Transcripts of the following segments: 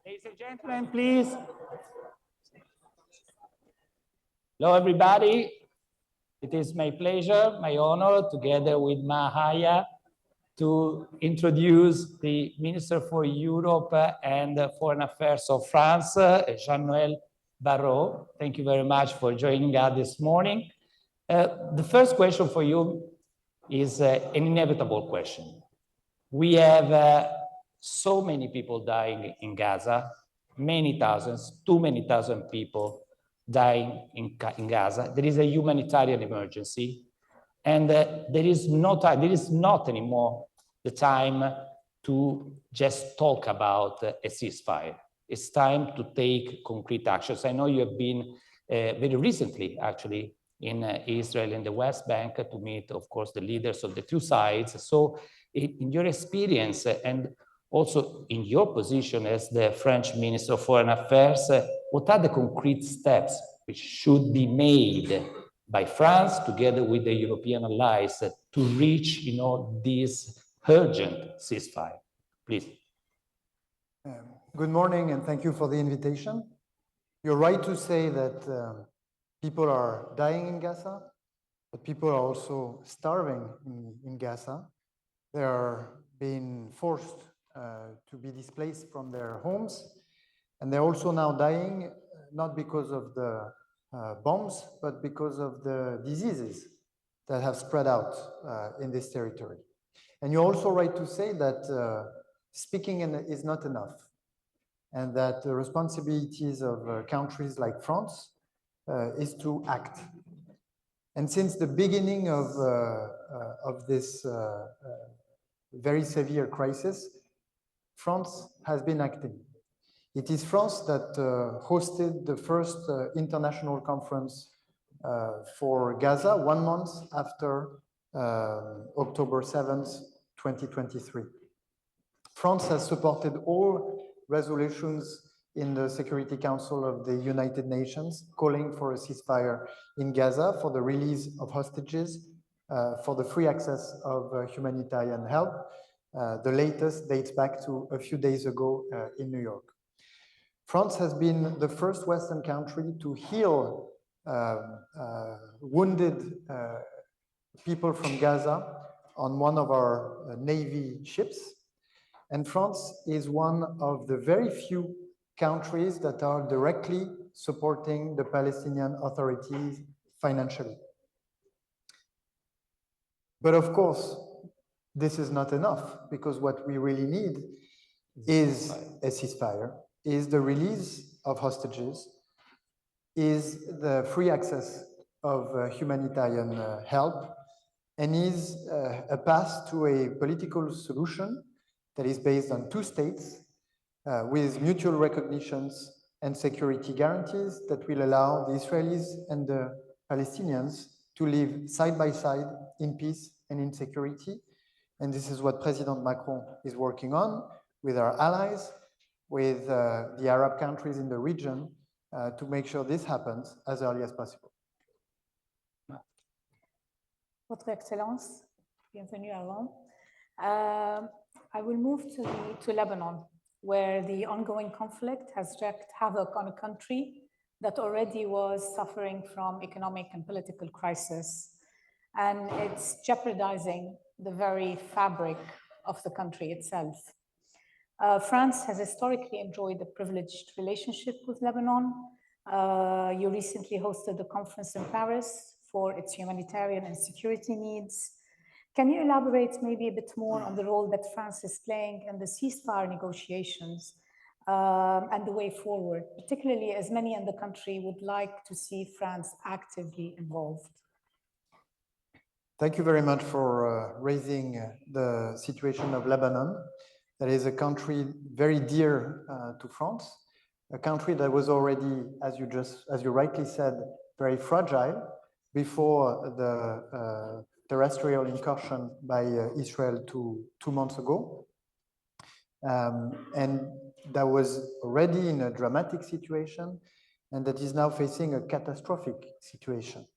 Ladies and gentlemen, please. Hello, everybody. It is my pleasure, my honor, together with Mahaya, to introduce the Minister for Europe and Foreign Affairs of France, Jean-Noël Barrot. Thank you very much for joining us this morning. The first question for you is an inevitable question. We have so many people dying in Gaza, many thousands, too many thousand people dying in Gaza. There is a humanitarian emergency, and there is not anymore the time to just talk about a ceasefire. It's time to take concrete actions. I know you have been very recently, actually, in Israel and the West Bank to meet, of course, the leaders of the two sides. So in your experience and also in your position as the French Minister of Foreign Affairs, what are the concrete steps which should be made by France together with the European allies to reach, this urgent ceasefire? Please. Good morning, and thank you for the invitation. You're right to say that people are dying in Gaza, but people are also starving in Gaza. They are being forced to be displaced from their homes, and they're also now dying not because of the bombs, but because of the diseases that have spread out in this territory. And you're also right to say that speaking is not enough, and that the responsibilities of countries like France is to act. And since the beginning of this very severe crisis, France has been acting. It is France that hosted the first international conference for Gaza 1 month after October 7th, 2023. France has supported all resolutions in the Security Council of the United Nations calling for a ceasefire in Gaza, for the release of hostages, for the free access of humanitarian help. The latest dates back to a few days ago in New York. France has been the first Western country to heal wounded people from Gaza on one of our Navy ships. And France is one of the very few countries that are directly supporting the Palestinian authorities financially. But of course, this is not enough, because what we really need is a ceasefire, is the release of hostages, is the free access of humanitarian help, and is a path to a political solution that is based on two states with mutual recognitions and security guarantees that will allow the Israelis and the Palestinians to live side by side in peace and in security. And this is what President Macron is working on with our allies, with the Arab countries in the region, to make sure this happens as early as possible. Votre Excellence, bienvenue à Rome. I will move to Lebanon, where the ongoing conflict has wreaked havoc on a country that already was suffering from economic and political crisis. And it's jeopardizing the very fabric of the country itself. France has historically enjoyed a privileged relationship with Lebanon. You recently hosted a conference in Paris for its humanitarian and security needs. Can you elaborate maybe a bit more on the role that France is playing in the ceasefire negotiations and the way forward, particularly as many in the country would like to see France actively involved. Thank you very much for raising the situation of Lebanon. That is a country very dear to France, a country that was already, as you rightly said, very fragile before the terrestrial incursion by Israel two months ago. And that was already in a dramatic situation, and that is now facing a catastrophic situation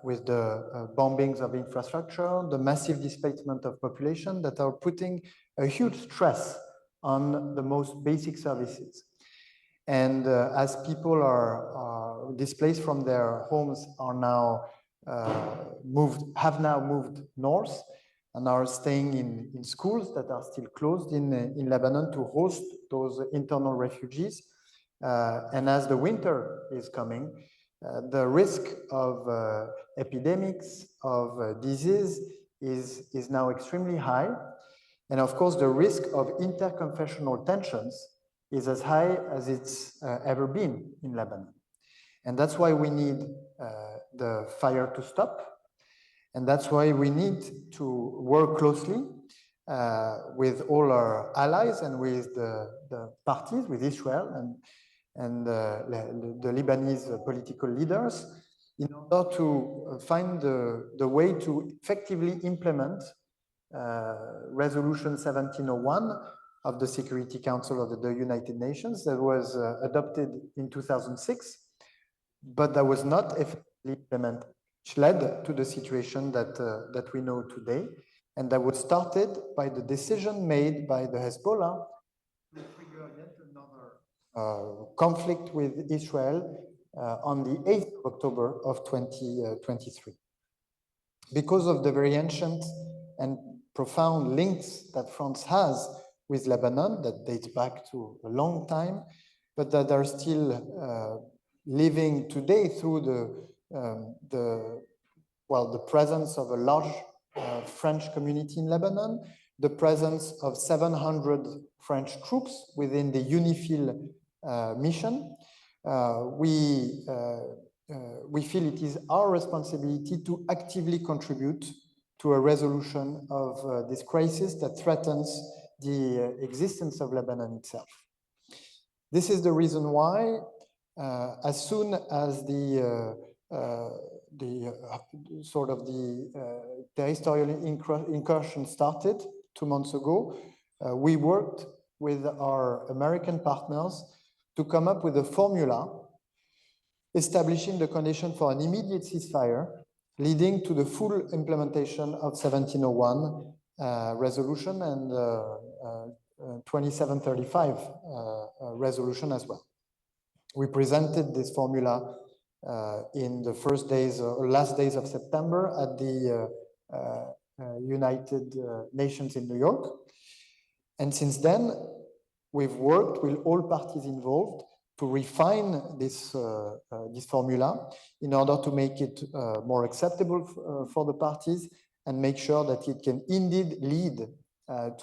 with the bombings of infrastructure, the massive displacement of population that are putting a huge stress on the most basic services. And as people are displaced from their homes, are now have now moved north and are staying in schools that are still closed in Lebanon to host those internal refugees. And as the winter is coming, the risk of epidemics, of disease is now extremely high. And of course, the risk of interconfessional tensions is as high as it's ever been in Lebanon. And that's why we need the fire to stop. And that's why we need to work closely with all our allies and with the parties, with Israel and the Lebanese political leaders, in order to find the way to effectively implement Resolution 1701 of the Security Council of the United Nations that was adopted in 2006, but that was not effectively implemented, which led to the situation that we know today, and that was started by the decision made by the Hezbollah to trigger yet another conflict with Israel on the 8th of October of 2023. Because of the very ancient and profound links that France has with Lebanon that dates back to a long time, but that are still living today through the presence of a large French community in Lebanon, the presence of 700 French troops within the UNIFIL mission. We feel it is our responsibility to actively contribute to a resolution of this crisis that threatens the existence of Lebanon itself. This is the reason why, as soon as the territorial incursion started 2 months ago, we worked with our American partners to come up with a formula establishing the condition for an immediate ceasefire, leading to the full implementation of 1701 resolution and 2735 resolution as well. We presented this formula in the first days or last days of September at the United Nations in New York. And since then, we've worked with all parties involved to refine this formula in order to make it more acceptable for the parties and make sure that it can indeed lead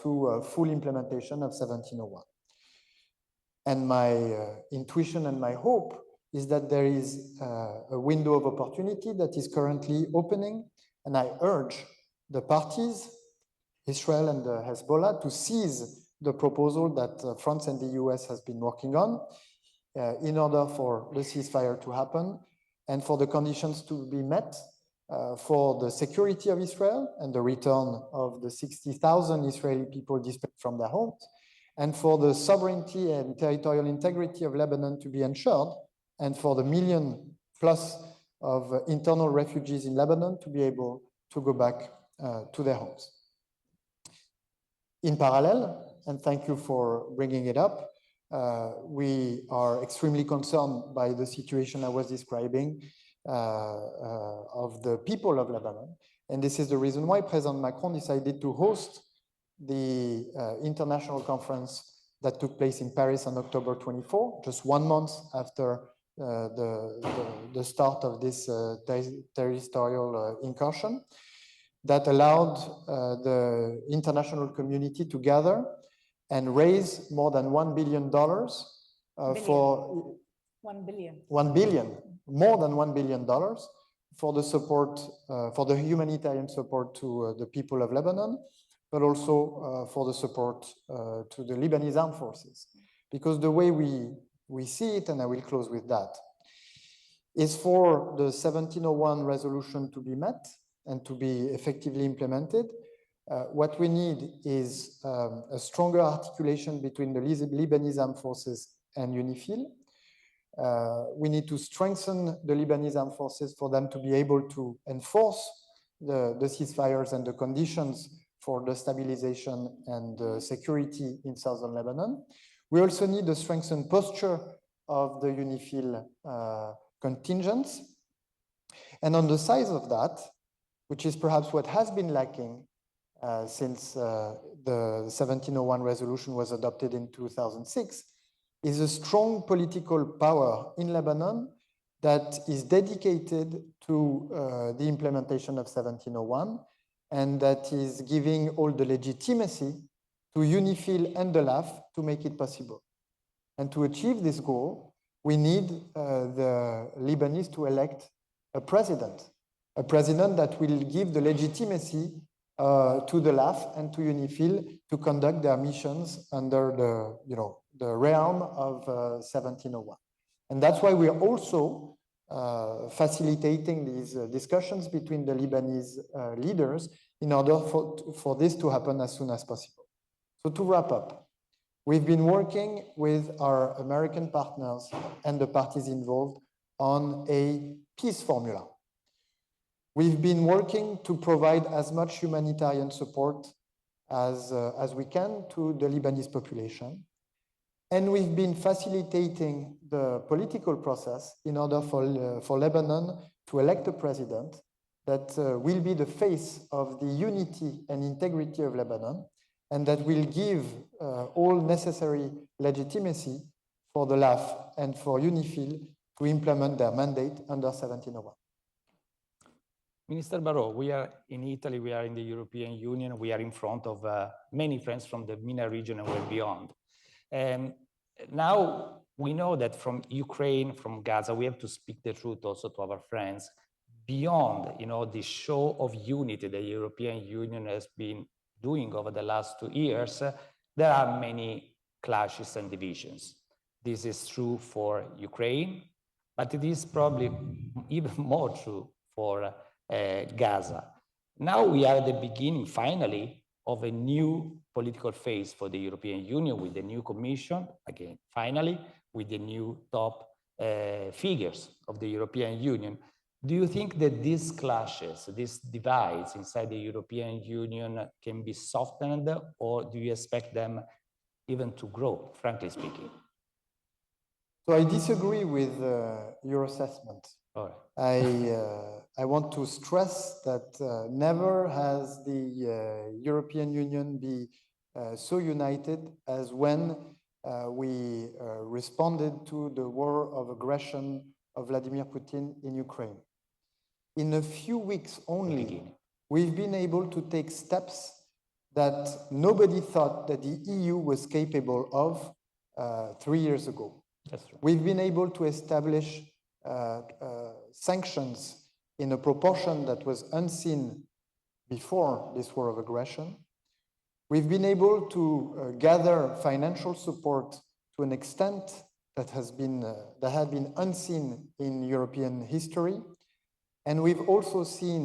to full implementation of 1701. And my intuition and my hope is that there is a window of opportunity that is currently opening, and I urge the parties, Israel and the Hezbollah, to seize the proposal that France and the US has been working on in order for the ceasefire to happen and for the conditions to be met for the security of Israel and the return of the 60,000 Israeli people displaced from their homes, and for the sovereignty and territorial integrity of Lebanon to be ensured, and for the 1 million plus of internal refugees in Lebanon to be able to go back to their homes. In parallel, and thank you for bringing it up, we are extremely concerned by the situation I was describing of the people of Lebanon. And this is the reason why President Macron decided to host the international conference that took place in Paris on October 24, just 1 month after the start of this territorial incursion, that allowed the international community to gather and raise more than $1 billion for 1 billion. 1 billion, more than $1 billion for the support, for the humanitarian support to the people of Lebanon, but also for the support to the Lebanese armed forces. Because the way we see it, and I will close with that, is for the 1701 resolution to be met and to be effectively implemented. What we need is a stronger articulation between the Lebanese armed forces and UNIFIL. We need to strengthen the Lebanese armed forces for them to be able to enforce the ceasefires and the conditions for the stabilization and security in southern Lebanon. We also need a strengthened posture of the UNIFIL contingents. And on the side of that, which is perhaps what has been lacking since the 1701 resolution was adopted in 2006, is a strong political power in Lebanon that is dedicated to the implementation of 1701 and that is giving all the legitimacy to UNIFIL and the LAF to make it possible. And to achieve this goal, we need the Lebanese to elect a president that will give the legitimacy to the LAF and to UNIFIL to conduct their missions under the realm of 1701. And that's why we are also facilitating these discussions between the Lebanese leaders in order for this to happen as soon as possible. So to wrap up, we've been working with our American partners and the parties involved on a peace formula. We've been working to provide as much humanitarian support as we can to the Lebanese population. And we've been facilitating the political process in order for Lebanon to elect a president that will be the face of the unity and integrity of Lebanon, and that will give all necessary legitimacy for the LAF and for UNIFIL to implement their mandate under 1701. Minister Barrot, we are in Italy, we are in the European Union, we are in front of many friends from the MENA region and well beyond. Now we know that from Ukraine, from Gaza, we have to speak the truth also to our friends. Beyond, the show of unity the European Union has been doing over the last 2 years, there are many clashes and divisions. This is true for Ukraine, but it is probably even more true for Gaza. Now we are at the beginning, finally, of a new political phase for the European Union with the new Commission, again, finally, with the new top figures of the European Union. Do you think that these clashes, these divides inside the European Union can be softened, or do you expect them even to grow, frankly speaking? So I disagree with your assessment. All right. I want to stress that never has the European Union been so united as when we responded to the war of aggression of Vladimir Putin in Ukraine. In a few weeks only, we've been able to take steps that nobody thought that the EU was capable of 3 years ago. That's right. We've been able to establish sanctions in a proportion that was unseen before this war of aggression. We've been able to gather financial support to an extent that had been unseen in European history. And we've also seen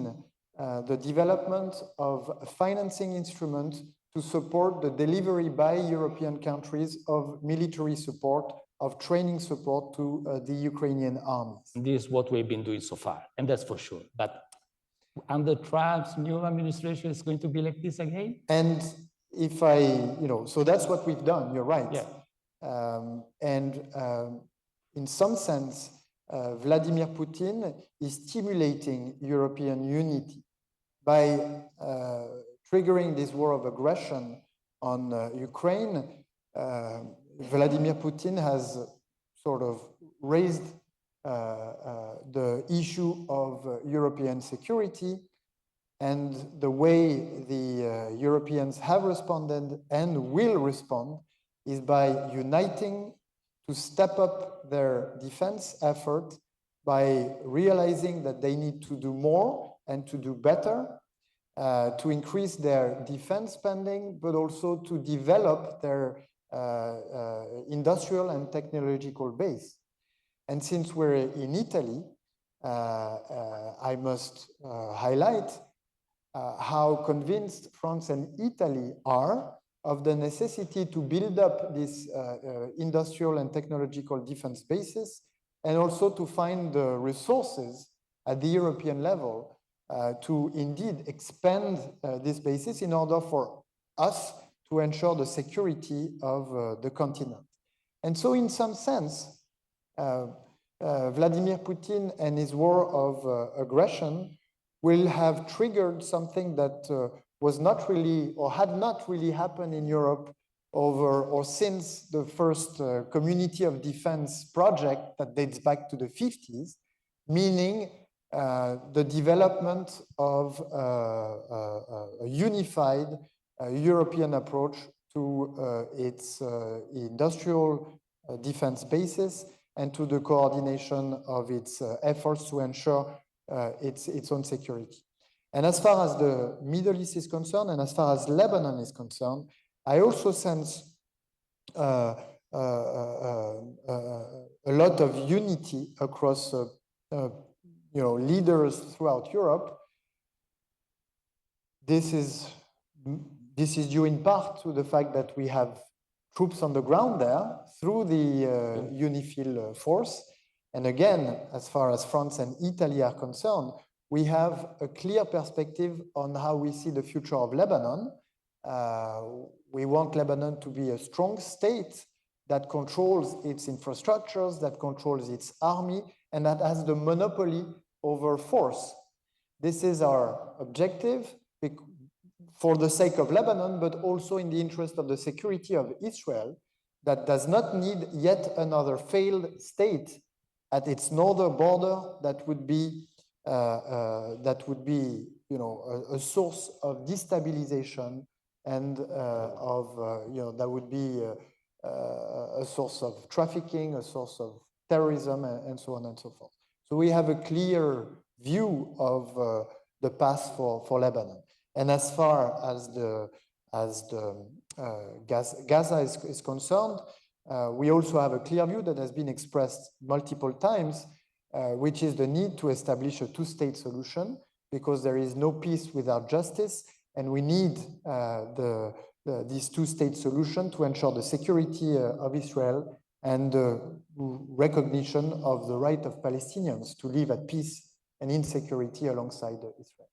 the development of a financing instrument to support the delivery by European countries of military support, of training support to the Ukrainian armies. This is what we've been doing so far, and that's for sure. But under Trump's new administration, it's going to be like this again? And if so that's what we've done, you're right. Yeah. In some sense, Vladimir Putin is stimulating European unity by triggering this war of aggression on Ukraine. Vladimir Putin has sort of raised the issue of European security, And the way the Europeans have responded and will respond is by uniting to step up their defense effort, by realizing that they need to do more and to do better, to increase their defense spending, but also to develop their industrial and technological base. And since we're in Italy, I must highlight how convinced France and Italy are of the necessity to build up this industrial and technological defense bases, and also to find the resources at the European level to indeed expand this basis in order for us to ensure the security of the continent. And so in some sense, Vladimir Putin and his war of aggression will have triggered something that was not really, or had not really happened in Europe over or since the first community of defense project that dates back to the 50s, meaning the development of a unified European approach to its industrial defense bases and to the coordination of its efforts to ensure its own security. And as far as the Middle East is concerned, and as far as Lebanon is concerned, I also sense a lot of unity across leaders throughout Europe. This is due in part to the fact that we have troops on the ground there through the UNIFIL force. And again, as far as France and Italy are concerned, we have a clear perspective on how we see the future of Lebanon. We want Lebanon to be a strong state that controls its infrastructures, that controls its army, and that has the monopoly over force. This is our objective for the sake of Lebanon, but also in the interest of the security of Israel, that does not need yet another failed state at its northern border that would be a source of destabilization and that would be a source of trafficking, a source of terrorism, and so on and so forth. So we have a clear view of the path for Lebanon. And as far as Gaza is concerned, we also have a clear view that has been expressed multiple times, which is the need to establish a two-state solution, because there is no peace without justice, and we need this two-state solution to ensure the security of Israel and the recognition of the right of Palestinians to live at peace and in security alongside Israel.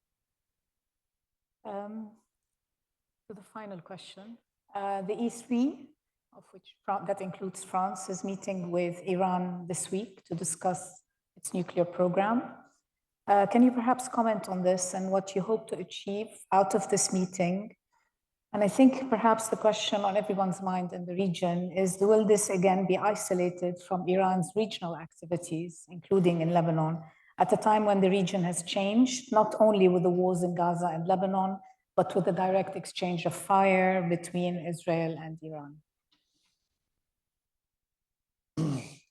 To the final question, the E3, of which that includes France, is meeting with Iran this week to discuss its nuclear program. Can you perhaps comment on this and what you hope to achieve out of this meeting? And I think perhaps the question on everyone's mind in the region is, will this again be isolated from Iran's regional activities, including in Lebanon, at a time when the region has changed, not only with the wars in Gaza and Lebanon, but with the direct exchange of fire between Israel and Iran?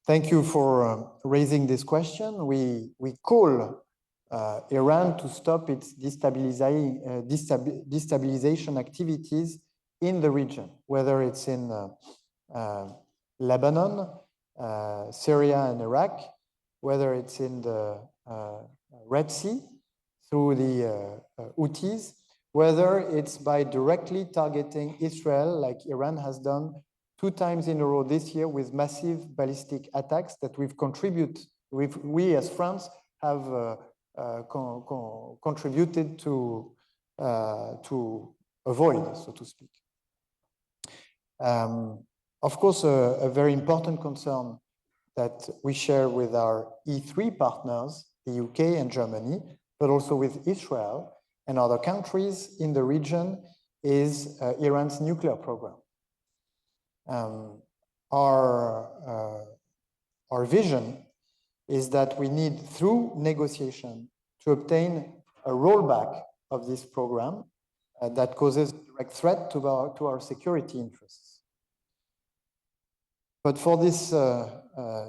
Thank you for raising this question. We call Iran to stop its destabilization activities in the region, whether it's in Lebanon, Syria and Iraq, whether it's in the Red Sea through the Houthis, whether it's by directly targeting Israel, like Iran has done 2 times in a row this year with massive ballistic attacks that we as France have contributed to avoid, so to speak. Of course, a very important concern that we share with our E3 partners, the UK and Germany, but also with Israel and other countries in the region, is Iran's nuclear program. Our vision is that we need, through negotiation, to obtain a rollback of this program that causes a direct threat to our security interests. But for this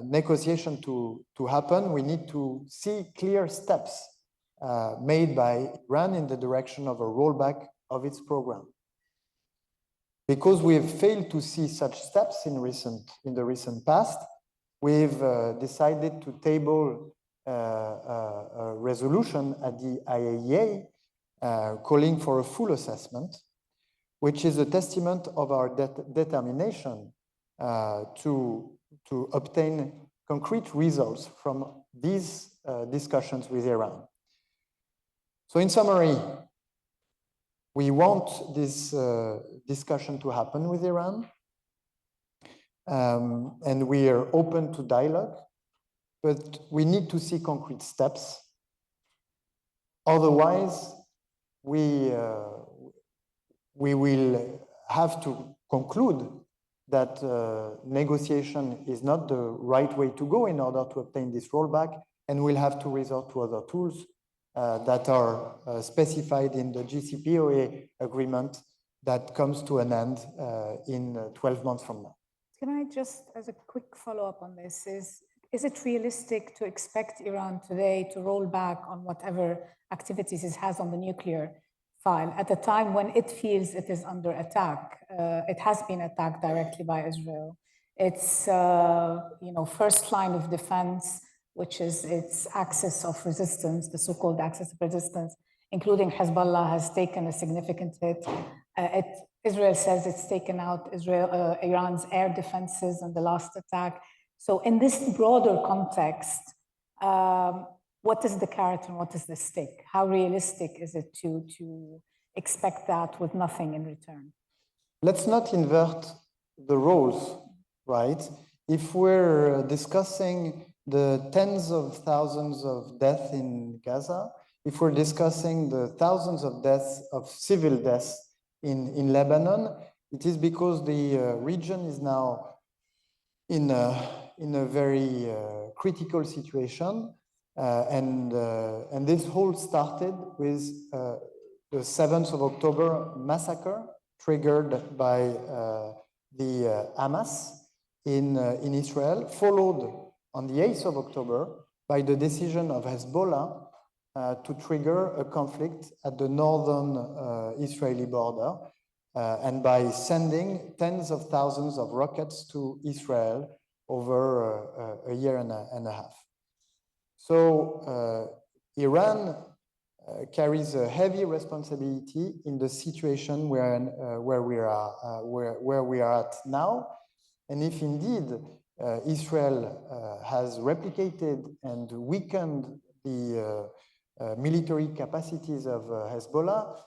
negotiation to happen, we need to see clear steps made by Iran in the direction of a rollback of its program. Because we have failed to see such steps in the recent past, we've decided to table a resolution at the IAEA calling for a full assessment, which is a testament of our determination to obtain concrete results from these discussions with Iran. So in summary, we want this discussion to happen with Iran, and we are open to dialogue, but we need to see concrete steps. Otherwise, we will have to conclude that negotiation is not the right way to go in order to obtain this rollback, and we'll have to resort to other tools that are specified in the JCPOA agreement that comes to an end in 12 months from now. Can I just, as a quick follow-up on this, is it realistic to expect Iran today to roll back on whatever activities it has on the nuclear file at a time when it feels it is under attack? It has been attacked directly by Israel. Its first line of defense, which is its axis of resistance, the so-called axis of resistance, including Hezbollah, has taken a significant hit. Israel says it's taken out Iran's air defenses in the last attack. So in this broader context, what is the carrot and what is the stick? How realistic is it to expect that with nothing in return? Let's not invert the roles, right? If we're discussing the tens of thousands of deaths in Gaza, if we're discussing the thousands of deaths, of civil deaths in Lebanon, it is because the region is now in a very critical situation. And this whole started with the 7th of October massacre triggered by the Hamas in Israel, followed on the 8th of October by the decision of Hezbollah to trigger a conflict at the northern Israeli border and by sending tens of thousands of rockets to Israel over a year and a half. So Iran carries a heavy responsibility in the situation where we are at now. And if indeed Israel has replicated and weakened the military capacities of Hezbollah,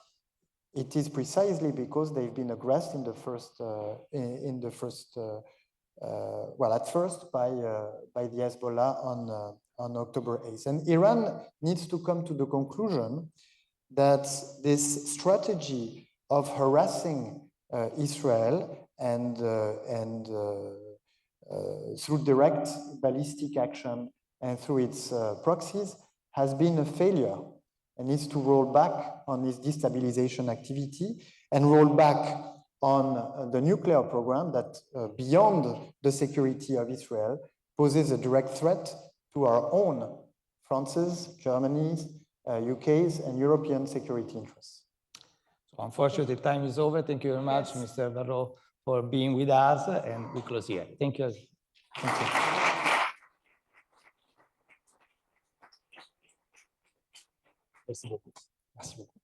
it is precisely because they've been aggressed at first by the Hezbollah on October 8th. And Iran needs to come to the conclusion that this strategy of harassing Israel and through direct ballistic action and through its proxies has been a failure and needs to roll back on its destabilization activity and roll back on the nuclear program that, beyond the security of Israel, poses a direct threat to our own France's, Germany's, UK's, and European security interests. So unfortunately, time is over. Thank you very much, Mr. Barrot, for being with us, and we close here. Thank you. Thank you. Merci beaucoup.